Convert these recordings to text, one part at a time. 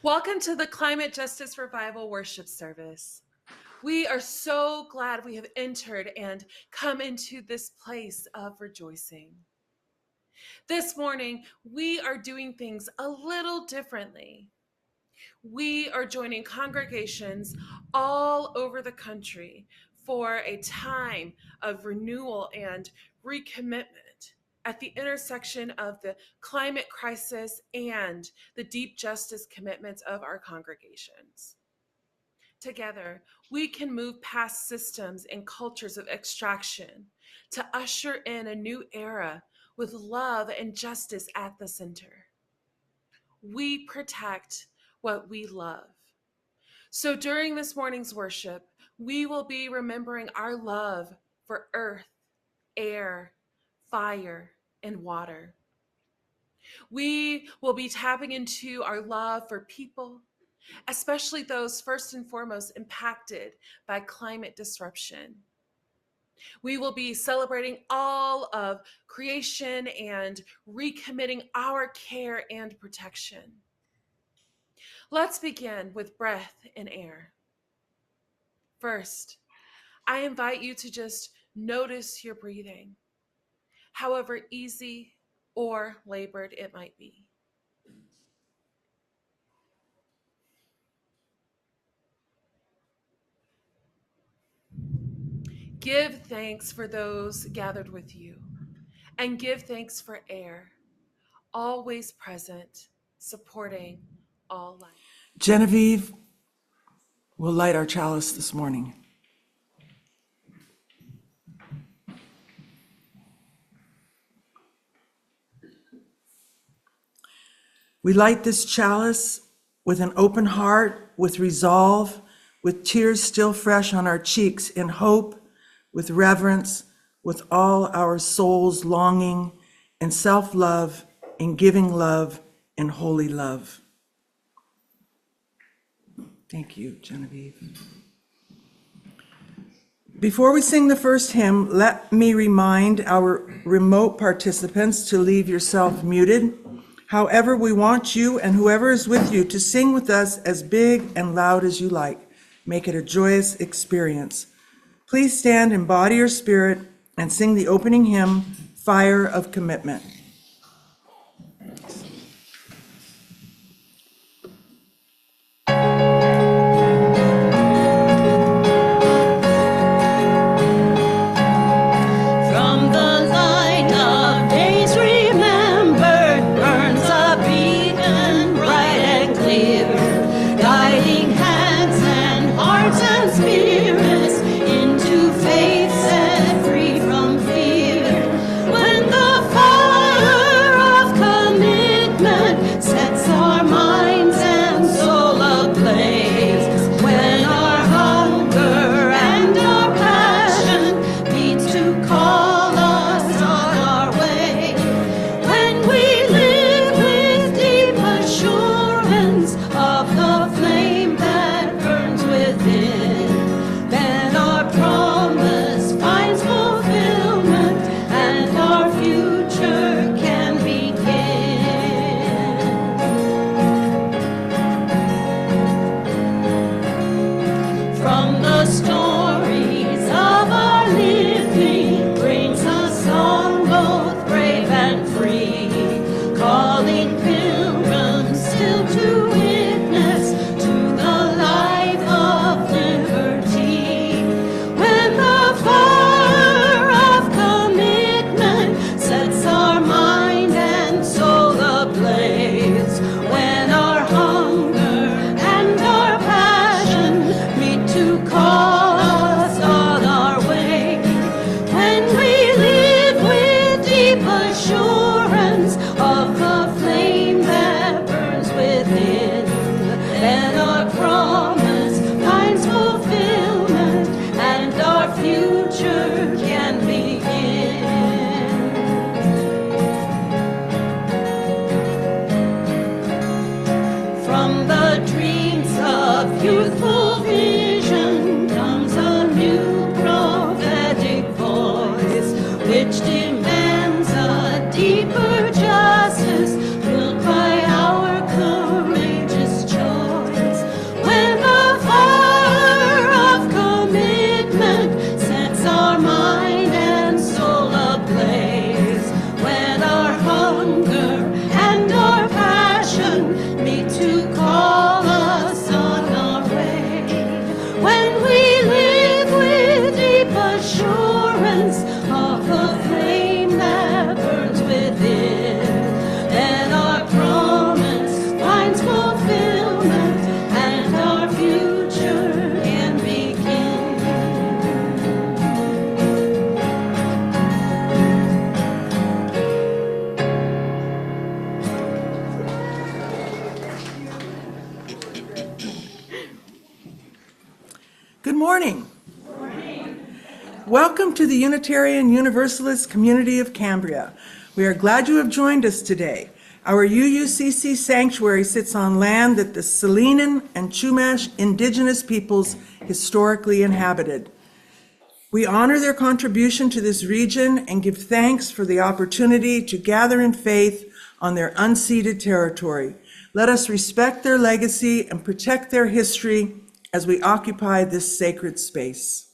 Welcome to the Climate Justice Revival worship service. We are so glad we have entered and come into this place of rejoicing. This morning, we are doing things a little differently. We are joining congregations all over the country for a time of renewal and recommitment at the intersection of the climate crisis and the deep justice commitments of our congregations. Together, we can move past systems and cultures of extraction to usher in a new era with love and justice at the center. We protect what we love. So during this morning's worship, we will be remembering our love for earth, air, fire, and water. We will be tapping into our love for people, especially those first and foremost impacted by climate disruption. We will be celebrating all of creation and recommitting our care and protection. Let's begin with breath and air. First, I invite you to just notice your breathing, however easy or labored it might be. Give thanks for those gathered with you, and give thanks for air, always present, supporting all life. Genevieve will light our chalice this morning. We light this chalice with an open heart, with resolve, with tears still fresh on our cheeks, in hope, with reverence, with all our souls longing, in self-love, in giving love, in holy love. Thank you, Genevieve. Before we sing the first hymn, let me remind our remote participants to leave yourself muted. However, we want you and whoever is with you to sing with us as big and loud as you like. Make it a joyous experience. Please stand in body or spirit and sing the opening hymn, Fire of Commitment. Fire Good morning. Good morning. Welcome to the Unitarian Universalist Community of Cambria. We are glad you have joined us today. Our UUCC sanctuary sits on land that the Salinan and Chumash indigenous peoples historically inhabited. We honor their contribution to this region and give thanks for the opportunity to gather in faith on their unceded territory. Let us respect their legacy and protect their history as we occupy this sacred space.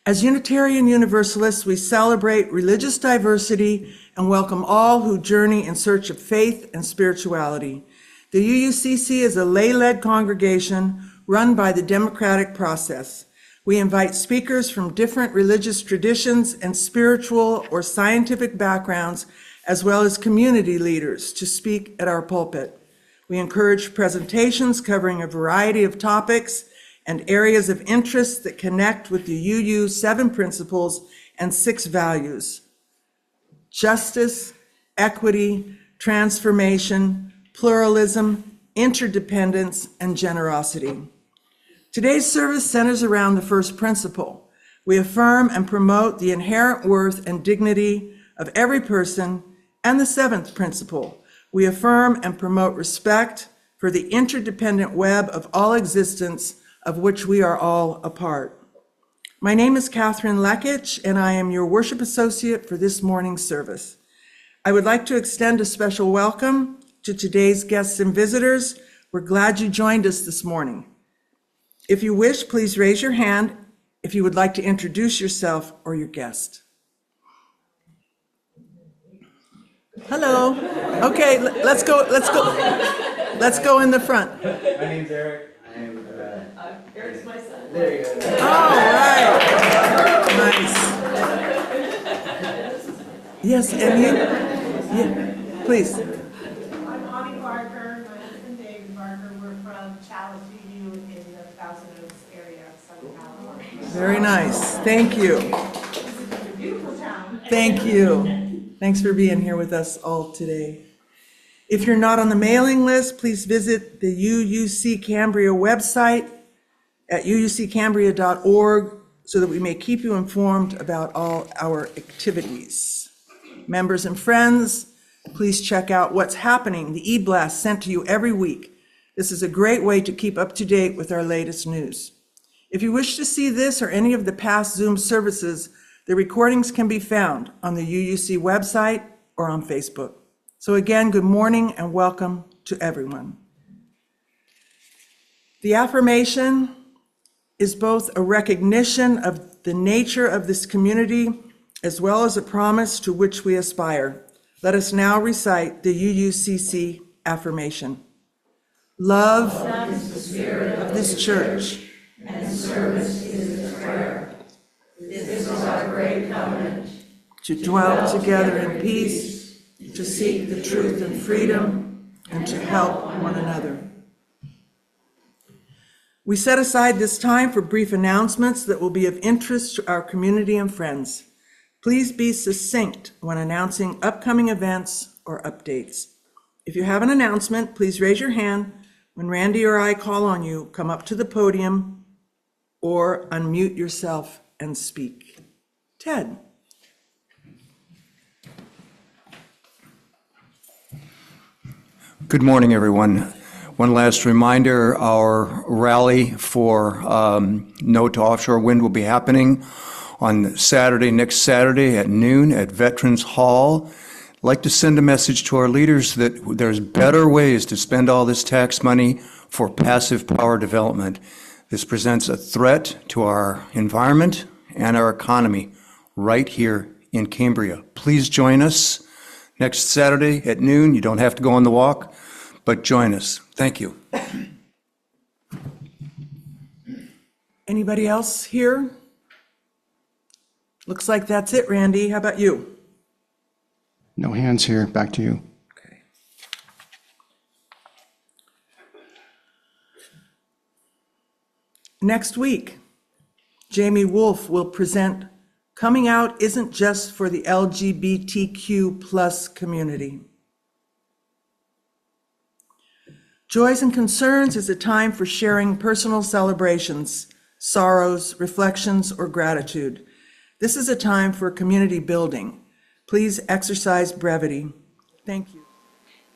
As Unitarian Universalists, we celebrate religious diversity and welcome all who journey in search of faith and spirituality. The UUCC is a lay-led congregation run by the democratic process. We invite speakers from different religious traditions and spiritual or scientific backgrounds, as well as community leaders, to speak at our pulpit. We encourage presentations covering a variety of topics and areas of interest that connect with the UU 7 principles and 6 values: justice, equity, transformation, pluralism, interdependence, and generosity. Today's service centers around the first principle. We affirm and promote the inherent worth and dignity of every person, and the 7th principle. We affirm and promote respect for the interdependent web of all existence of which we are all a part. My name is Catherine Lekich, and I am your worship associate for this morning's service. I would like to extend a special welcome to today's guests and visitors. We're glad you joined us this morning. If you wish, please raise your hand if you would like to introduce yourself or your guest. Hello. Okay, let's go in the front. My name's Eric. Eric's my son. There you go. All right. Nice. Yes, and you? Yeah, please. I'm Ani Barker, my husband David Barker. We're from Chalice UU in the Thousand Oaks area of Southern California. Very nice. Thank you. This is a beautiful town. Thank you. Thanks for being here with us all today. If you're not on the mailing list, please visit the UUC Cambria website at uuccambria.org so that we may keep you informed about all our activities. Members and friends, please check out what's happening, the e-blast sent to you every week. This is a great way to keep up to date with our latest news. If you wish to see this or any of the past Zoom services, the recordings can be found on the UUC website or on Facebook. So again, good morning and welcome to everyone. The affirmation is both a recognition of the nature of this community as well as a promise to which we aspire. Let us now recite the UUCC affirmation. Love is the spirit of this church, and service is its prayer. This is our great covenant, to dwell together in peace, to seek the truth and freedom, and to help one another. We set aside this time for brief announcements that will be of interest to our community and friends. Please be succinct when announcing upcoming events or updates. If you have an announcement, please raise your hand. When Randy or I call on you, come up to the podium or unmute yourself and speak. Ted. Good morning, everyone. One last reminder, our rally for No to Offshore Wind will be happening on next Saturday at noon at Veterans Hall. I'd like to send a message to our leaders that there's better ways to spend all this tax money for passive power development. This presents a threat to our environment and our economy right here in Cambria. Please join us next Saturday at noon. You don't have to go on the walk, but join us. Thank you. Anybody else here? Looks like that's it, Randy. How about you? No hands here. Back to you. Okay. Next week, Jamie Wolf will present Coming Out Isn't Just for the LGBTQ+ community. Joys and Concerns is a time for sharing personal celebrations, sorrows, reflections, or gratitude. This is a time for community building. Please exercise brevity. Thank you.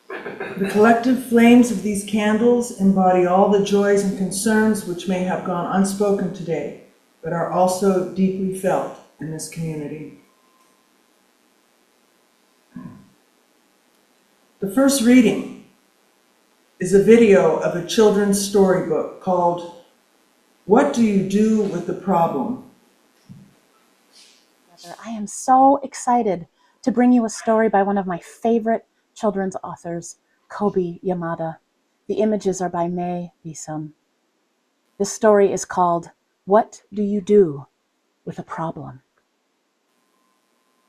The collective flames of these candles embody all the joys and concerns which may have gone unspoken today, but are also deeply felt in this community. The first reading is a video of a children's storybook called What Do You Do with the Problem? I am so excited to bring you a story by one of my favorite children's authors, Kobi Yamada. The images are by May Bisum. This story is called What Do You Do with a Problem?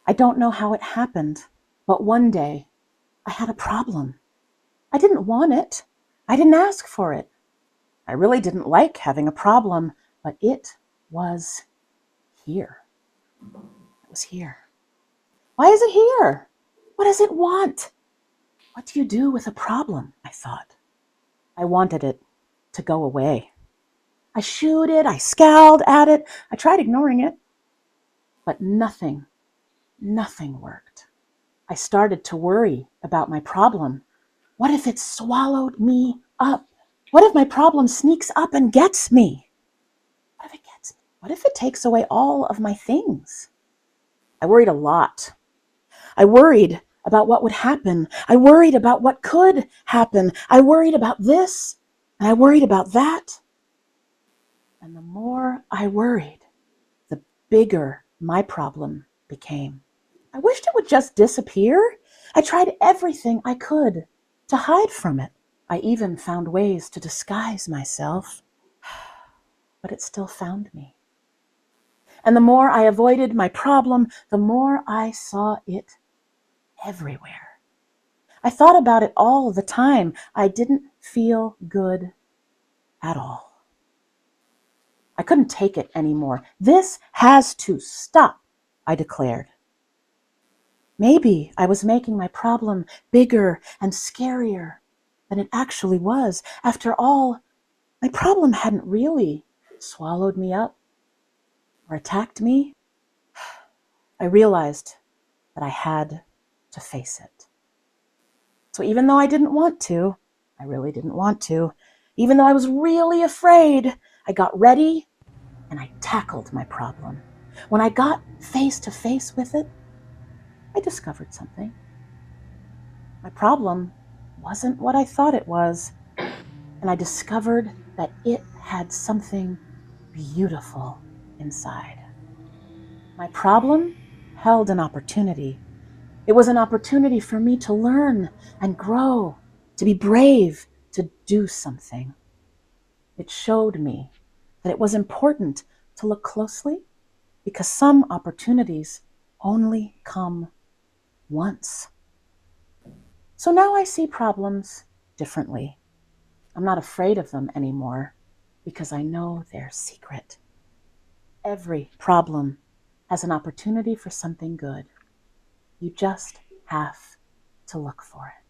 I don't know how it happened, but one day I had a problem. I didn't want it. I didn't ask for it. I really didn't like having a problem, but it was here. It was here. Why is it here? What does it want? What do you do with a problem? I thought. I wanted it to go away. I shooed it, I scowled at it, I tried ignoring it, but nothing worked. I started to worry about my problem. What if it swallowed me up? What if my problem sneaks up and gets me? What if it gets me? What if it takes away all of my things? I worried a lot. I worried about what would happen. I worried about what could happen. I worried about this, and I worried about that. And the more I worried, the bigger my problem became. I wished it would just disappear. I tried everything I could to hide from it. I even found ways to disguise myself, but it still found me. And the more I avoided my problem, the more I saw it everywhere. I thought about it all the time. I didn't feel good at all. I couldn't take it anymore. This has to stop, I declared. Maybe I was making my problem bigger and scarier than it actually was. After all, my problem hadn't really swallowed me up or attacked me. I realized that I had to face it. So even though I didn't want to, I really didn't want to, even though I was really afraid, I got ready and I tackled my problem. When I got face to face with it, I discovered something. My problem wasn't what I thought it was, and I discovered that it had something beautiful inside. My problem held an opportunity. It was an opportunity for me to learn and grow, to be brave, to do something. It showed me that it was important to look closely because some opportunities only come once. So now I see problems differently. I'm not afraid of them anymore because I know their secret. Every problem has an opportunity for something good. You just have to look for it.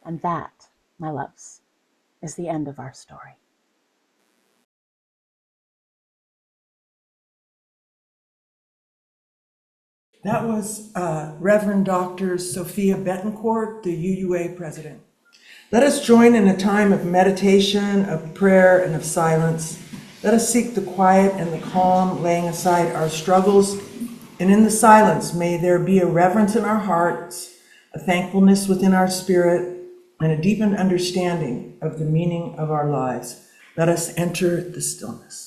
And that, my loves, is the end of our story. That was Reverend Dr. Sophia Betancourt, the UUA president. Let us join in a time of meditation, of prayer, and of silence. Let us seek the quiet and the calm, laying aside our struggles. And in the silence, may there be a reverence in our hearts, a thankfulness within our spirit, and a deepened understanding of the meaning of our lives. Let us enter the stillness.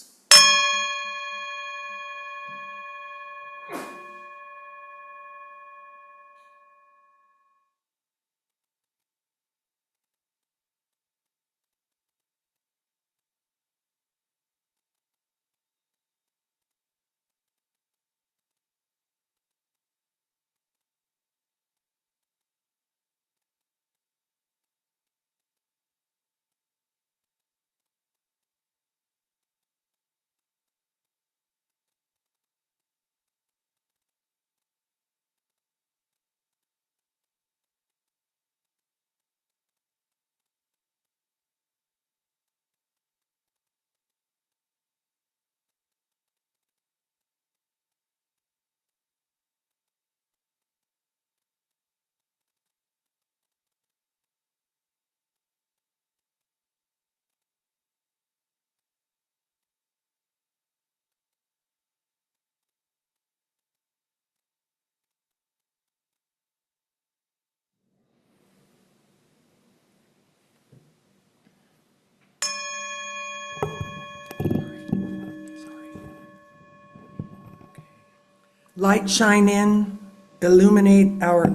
Light shine in, illuminate our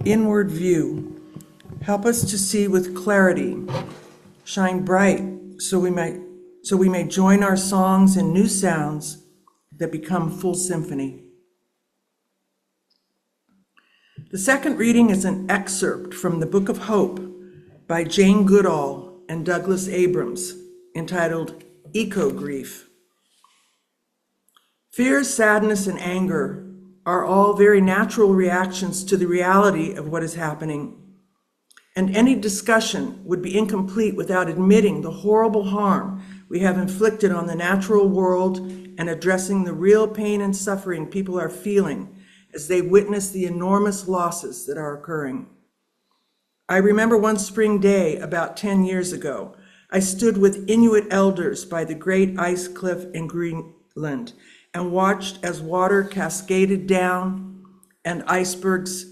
inward view. Help us to see with clarity. Shine bright so we may join our songs in new sounds that become full symphony. The second reading is an excerpt from the Book of Hope by Jane Goodall and Douglas Abrams, entitled Eco-Grief. Fear, sadness, and anger are all very natural reactions to the reality of what is happening, and any discussion would be incomplete without admitting the horrible harm we have inflicted on the natural world and addressing the real pain and suffering people are feeling as they witness the enormous losses that are occurring. I remember one spring day about 10 years ago, I stood with Inuit elders by the great ice cliff in Greenland and watched as water cascaded down and icebergs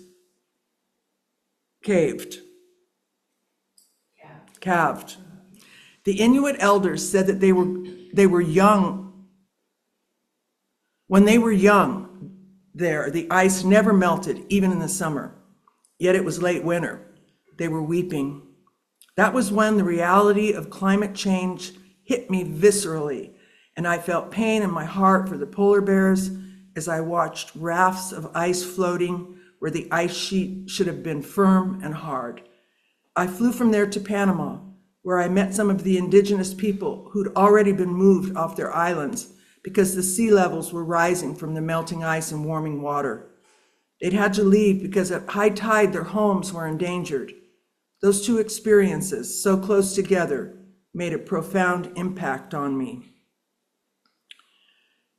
calved. The Inuit elders said that they were young. When they were young there, the ice never melted, even in the summer. Yet it was late winter. They were weeping. That was when the reality of climate change hit me viscerally, and I felt pain in my heart for the polar bears as I watched rafts of ice floating where the ice sheet should have been firm and hard. I flew from there to Panama, where I met some of the indigenous people who'd already been moved off their islands because the sea levels were rising from the melting ice and warming water. They'd had to leave because at high tide their homes were endangered. Those two experiences, so close together, made a profound impact on me.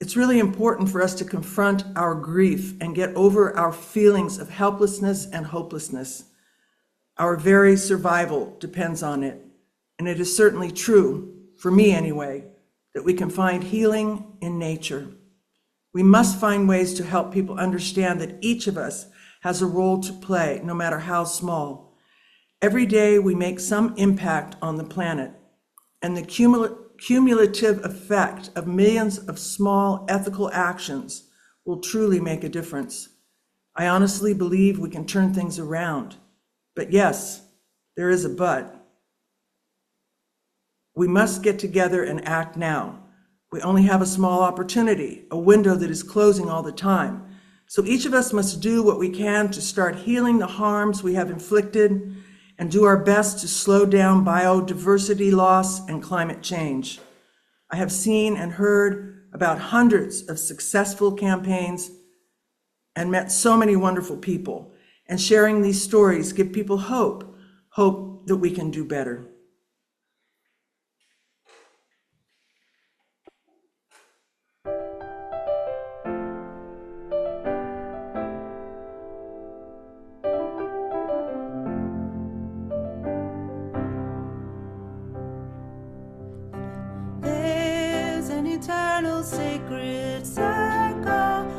It's really important for us to confront our grief and get over our feelings of helplessness and hopelessness. Our very survival depends on it, and it is certainly true, for me anyway, that we can find healing in nature. We must find ways to help people understand that each of us has a role to play, no matter how small. Every day we make some impact on the planet, and the cumulative effect of millions of small ethical actions will truly make a difference. I honestly believe we can turn things around. But yes, there is a but. We must get together and act now. We only have a small opportunity, a window that is closing all the time. So each of us must do what we can to start healing the harms we have inflicted and do our best to slow down biodiversity loss and climate change. I have seen and heard about hundreds of successful campaigns and met so many wonderful people. And sharing these stories give people hope that we can do better. There's an eternal sacred circle.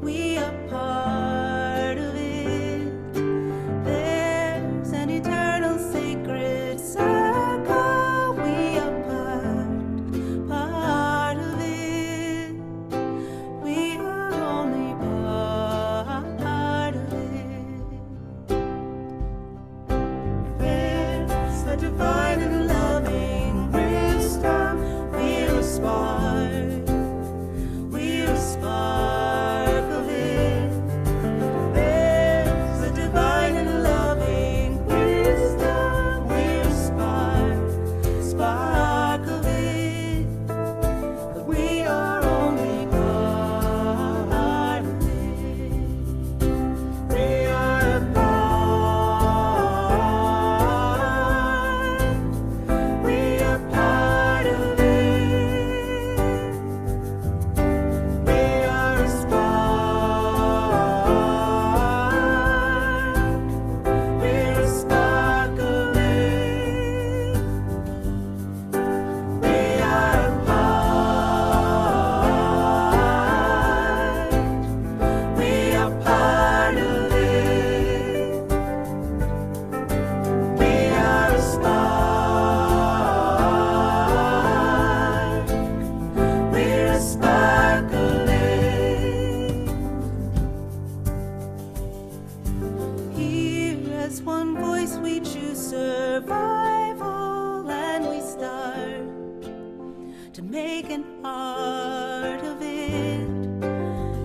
We are part of it. There's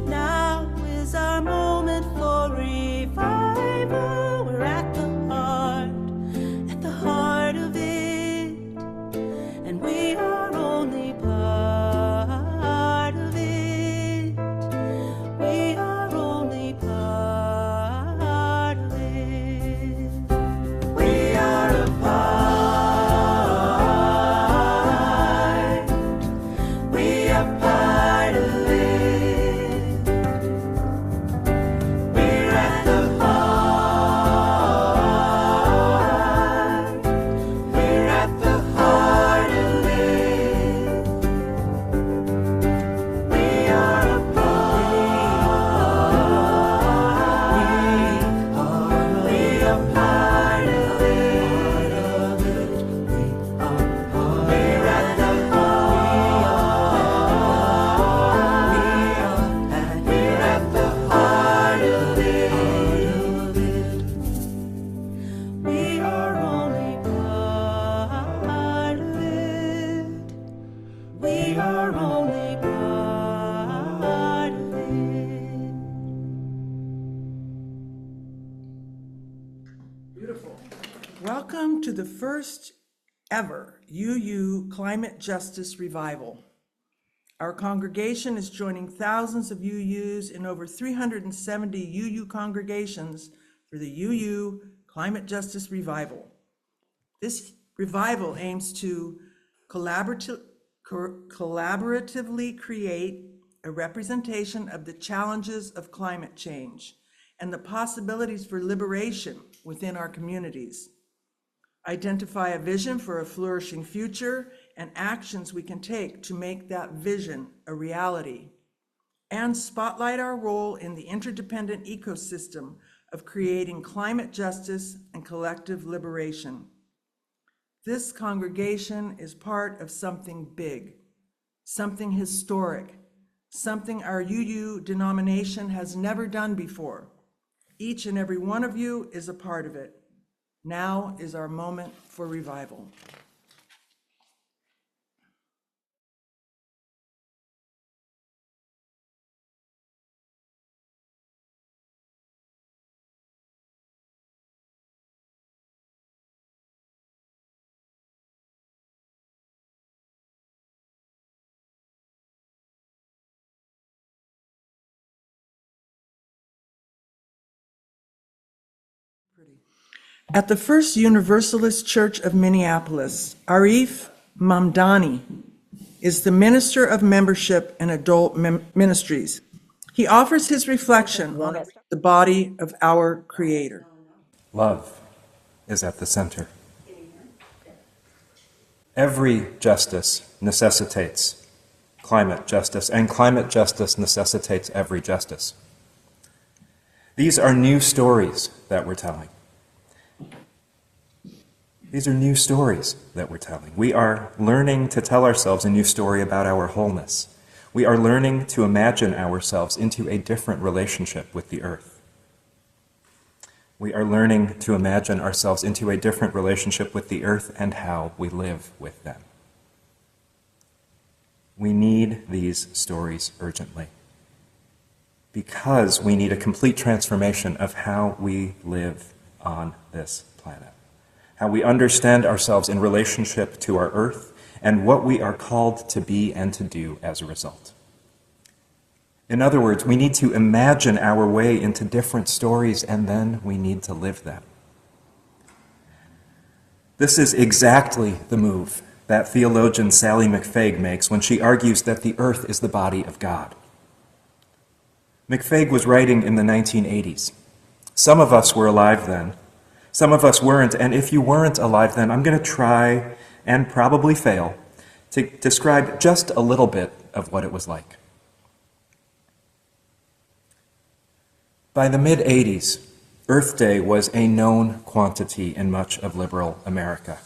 Now is our moment for revival. We're at the heart of it, and we are only part of it. We are only part of it. We are a part. We are part of it. We're at the heart. We're at the heart of it. We are a part. We are part of it. We're at the heart. We're at the heart of it. We are only part of it. We are only part of it. Welcome to the first ever UU Climate Justice Revival. Our congregation is joining thousands of UUs in over 370 UU congregations for the UU Climate Justice Revival. This revival aims to collaboratively create a representation of the challenges of climate change and the possibilities for liberation within our communities. Identify a vision for a flourishing future and actions we can take to make that vision a reality, and spotlight our role in the interdependent ecosystem of creating climate justice and collective liberation. This congregation is part of something big, something historic, something our UU denomination has never done before. Each and every one of you is a part of it. Now is our moment for revival. At the First Universalist Church of Minneapolis, Arif Mamdani is the Minister of Membership and Adult Ministries. He offers his reflection on the body of our Creator. Love is at the center. Every justice necessitates climate justice, and climate justice necessitates every justice. These are new stories that we're telling. These are new stories that we're telling. We are learning to tell ourselves a new story about our wholeness. We are learning to imagine ourselves into a different relationship with the earth. We are learning to imagine ourselves into a different relationship with the earth and how we live with them. We need these stories urgently because we need a complete transformation of how we live on this planet, how we understand ourselves in relationship to our earth, and what we are called to be and to do as a result. In other words, we need to imagine our way into different stories, and then we need to live them. This is exactly the move that theologian Sally McFague makes when she argues that the earth is the body of God. McFague was writing in the 1980s. Some of us were alive then. Some of us weren't, and if you weren't alive then, I'm going to try, and probably fail, to describe just a little bit of what it was like. By the mid-'80s, Earth Day was a known quantity in much of liberal America.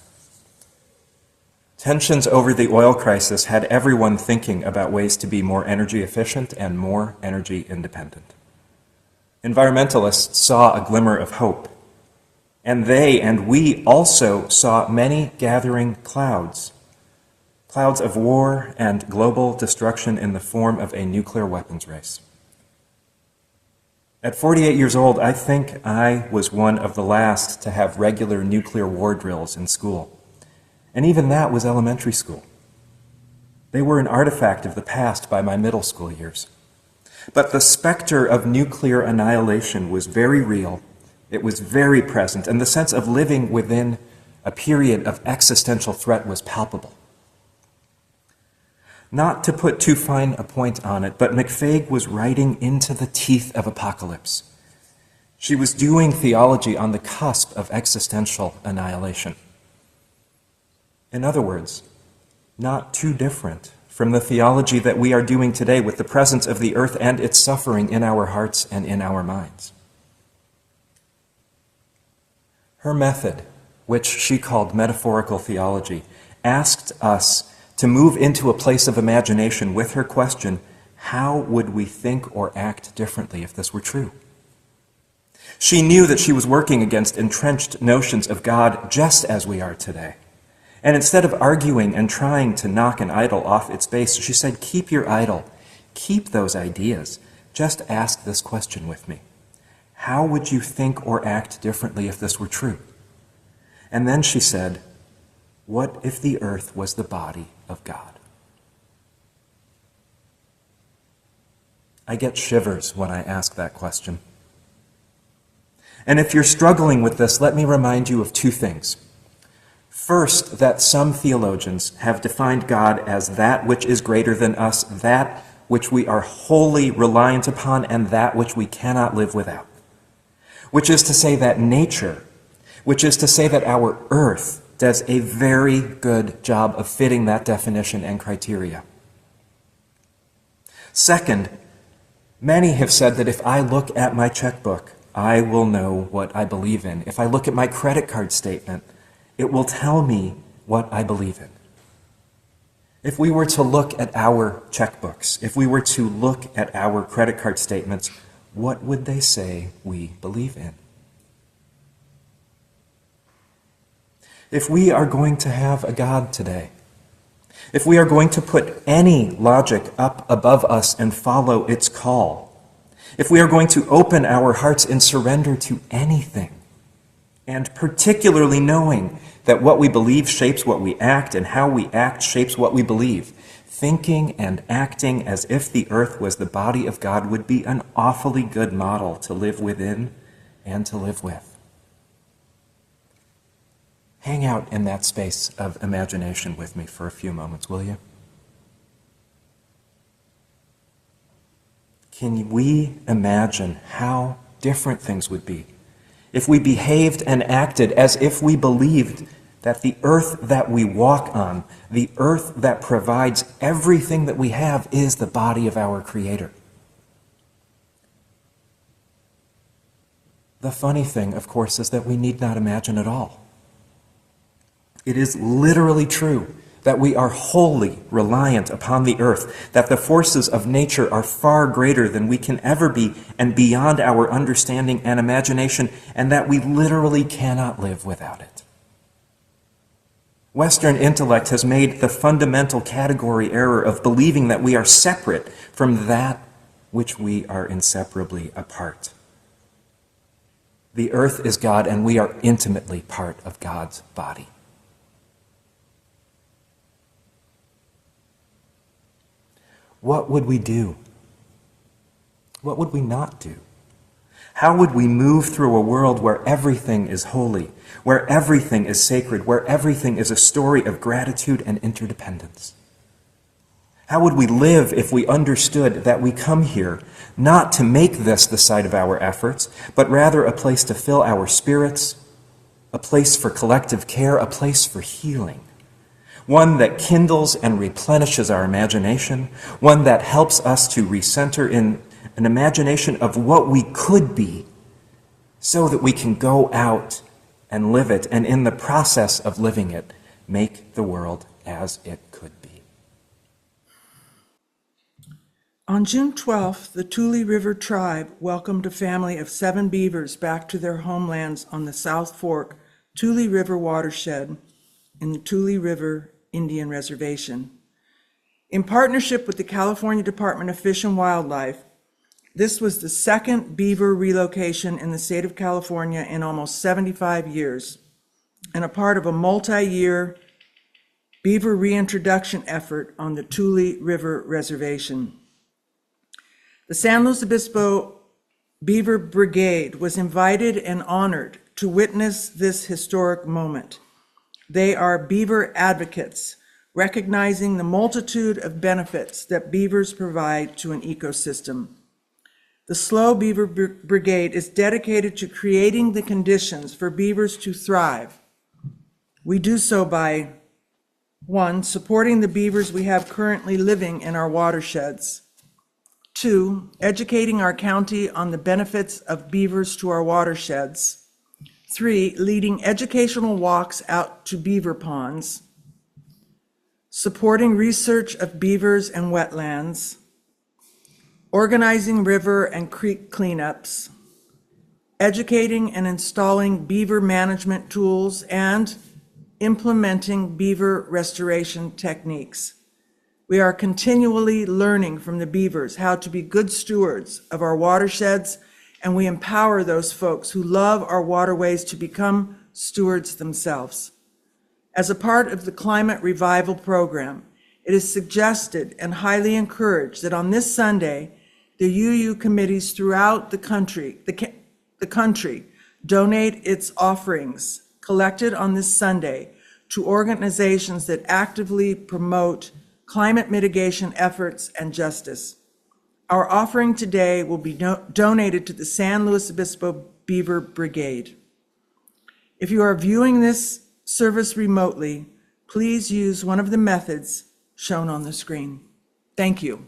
Tensions over the oil crisis had everyone thinking about ways to be more energy efficient and more energy independent. Environmentalists saw a glimmer of hope, and they and we also saw many gathering clouds. clouds of war and global destruction in the form of a nuclear weapons race. At 48 years old, I think I was one of the last to have regular nuclear war drills in school. And even that was elementary school. They were an artifact of the past by my middle school years. But the specter of nuclear annihilation was very real, it was very present, and the sense of living within a period of existential threat was palpable. Not to put too fine a point on it, but McFague was riding into the teeth of apocalypse. She was doing theology on the cusp of existential annihilation. In other words, not too different from the theology that we are doing today with the presence of the earth and its suffering in our hearts and in our minds. Her method, which she called metaphorical theology, asked us to move into a place of imagination with her question, how would we think or act differently if this were true? She knew that she was working against entrenched notions of God just as we are today. And instead of arguing and trying to knock an idol off its base, she said, keep your idol, keep those ideas. Just ask this question with me. How would you think or act differently if this were true? And then she said, what if the earth was the body of God? I get shivers when I ask that question. And if you're struggling with this, let me remind you of two things. First, that some theologians have defined God as that which is greater than us, that which we are wholly reliant upon, and that which we cannot live without. Which is to say that nature, which is to say that our earth does a very good job of fitting that definition and criteria. Second, many have said that if I look at my checkbook, I will know what I believe in. If I look at my credit card statement, it will tell me what I believe in. If we were to look at our checkbooks, if we were to look at our credit card statements, what would they say we believe in? If we are going to have a God today, if we are going to put any logic up above us and follow its call, if we are going to open our hearts in surrender to anything, and particularly knowing that what we believe shapes what we act and how we act shapes what we believe, thinking and acting as if the earth was the body of God would be an awfully good model to live within and to live with. Hang out in that space of imagination with me for a few moments, will you? Can we imagine how different things would be if we behaved and acted as if we believed that the earth that we walk on, the earth that provides everything that we have, is the body of our Creator? The funny thing, of course, is that we need not imagine at all. It is literally true that we are wholly reliant upon the earth, that the forces of nature are far greater than we can ever be and beyond our understanding and imagination, and that we literally cannot live without it. Western intellect has made the fundamental category error of believing that we are separate from that which we are inseparably apart. The earth is God, and we are intimately part of God's body. What would we do? What would we not do? How would we move through a world where everything is holy, where everything is sacred, where everything is a story of gratitude and interdependence? How would we live if we understood that we come here not to make this the site of our efforts, but rather a place to fill our spirits, a place for collective care, a place for healing? One that kindles and replenishes our imagination, one that helps us to recenter in an imagination of what we could be, so that we can go out and live it, and in the process of living it, make the world as it could be. On June 12th, the Tule River Tribe welcomed a family of 7 beavers back to their homelands on the South Fork Tule River watershed in the Tule River Indian Reservation. In partnership with the California Department of Fish and Wildlife, this was the second beaver relocation in the state of California in almost 75 years, and a part of a multi-year beaver reintroduction effort on the Tule River Reservation. The San Luis Obispo Beaver Brigade was invited and honored to witness this historic moment. They are beaver advocates, recognizing the multitude of benefits that beavers provide to an ecosystem. The SLO Beaver Brigade is dedicated to creating the conditions for beavers to thrive. We do so by, 1, supporting the beavers we have currently living in our watersheds. 2, educating our county on the benefits of beavers to our watersheds. 3, leading educational walks out to beaver ponds. Supporting research of beavers and wetlands. Organizing river and creek cleanups. Educating and installing beaver management tools, and implementing beaver restoration techniques. We are continually learning from the beavers how to be good stewards of our watersheds, and we empower those folks who love our waterways to become stewards themselves. As a part of the Climate Revival Program, it is suggested and highly encouraged that on this Sunday, the UU committees throughout the country, donate its offerings collected on this Sunday to organizations that actively promote climate mitigation efforts and justice. Our offering today will be donated to the San Luis Obispo Beaver Brigade. If you are viewing this service remotely, please use one of the methods shown on the screen. Thank you.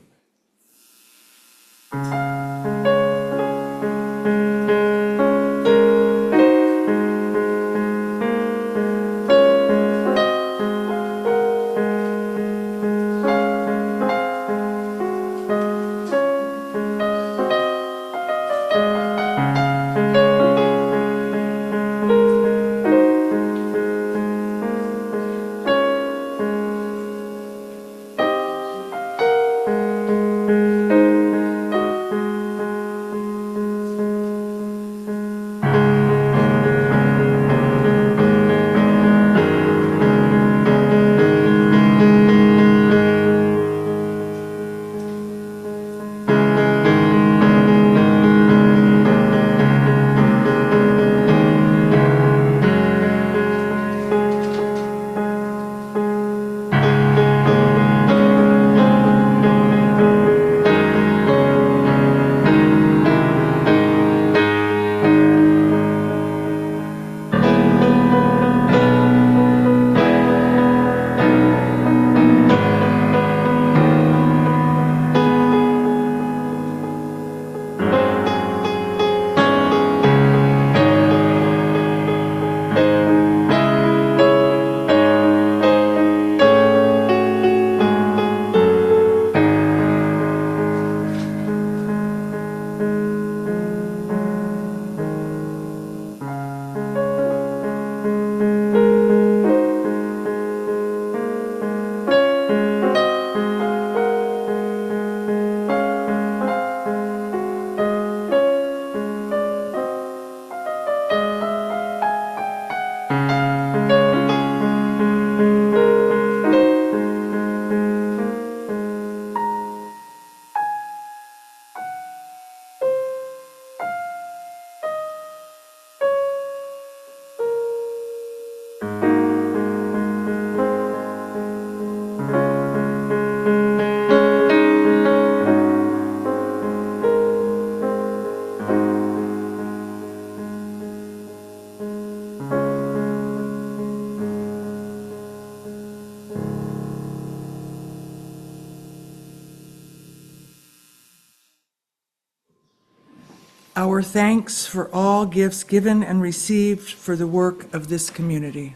Our thanks for all gifts given and received for the work of this community.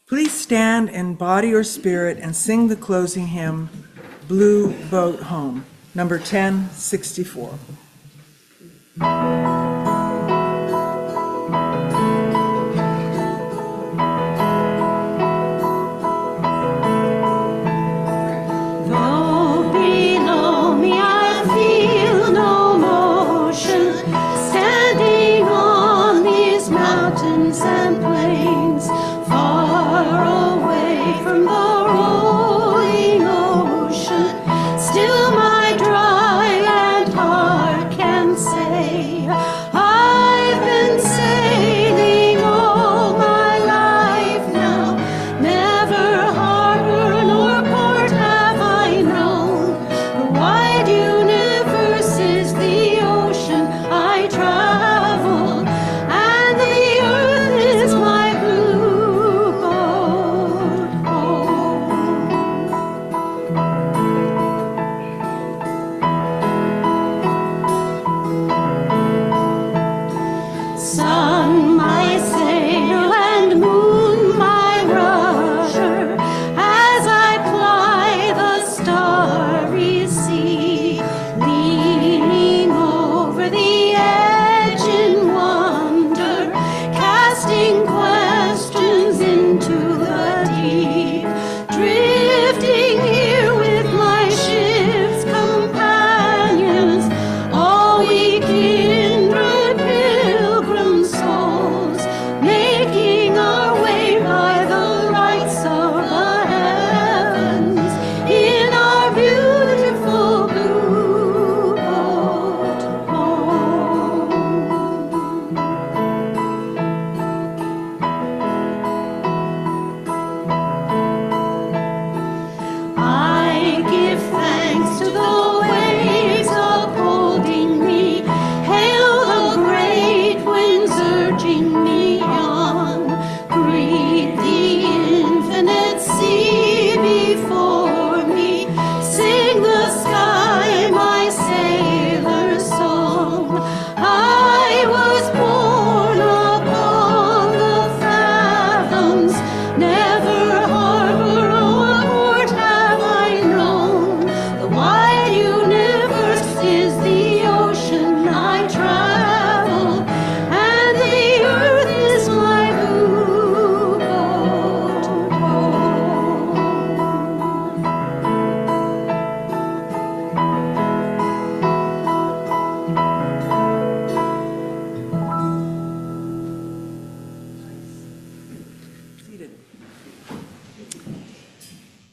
Please stand in body or spirit and sing the closing hymn, Blue Boat Home, number 1064.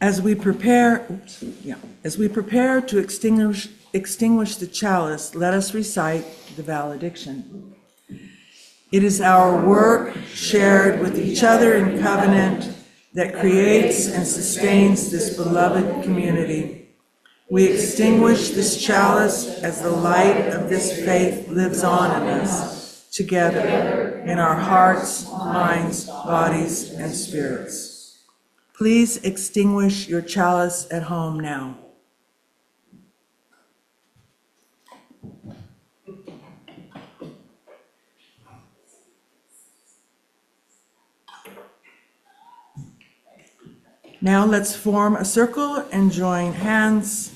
As we prepare to extinguish the chalice, let us recite the valediction. It is our work, shared with each other in covenant, that creates and sustains this beloved community. We extinguish this chalice as the light of this faith lives on in us, together in our hearts, minds, bodies, and spirits. Please extinguish your chalice at home now. Now let's form a circle and join hands.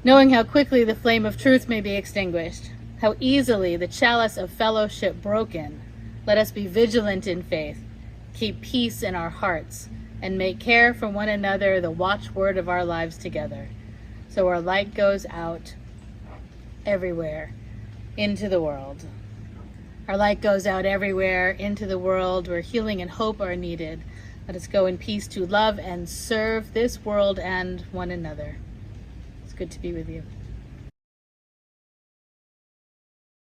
Knowing how quickly the flame of truth may be extinguished, how easily the chalice of fellowship broken, let us be vigilant in faith, keep peace in our hearts, and make care for one another the watchword of our lives together, so our light goes out everywhere into the world. Our light goes out everywhere into the world where healing and hope are needed. Let us go in peace to love and serve this world and one another. It's good to be with you.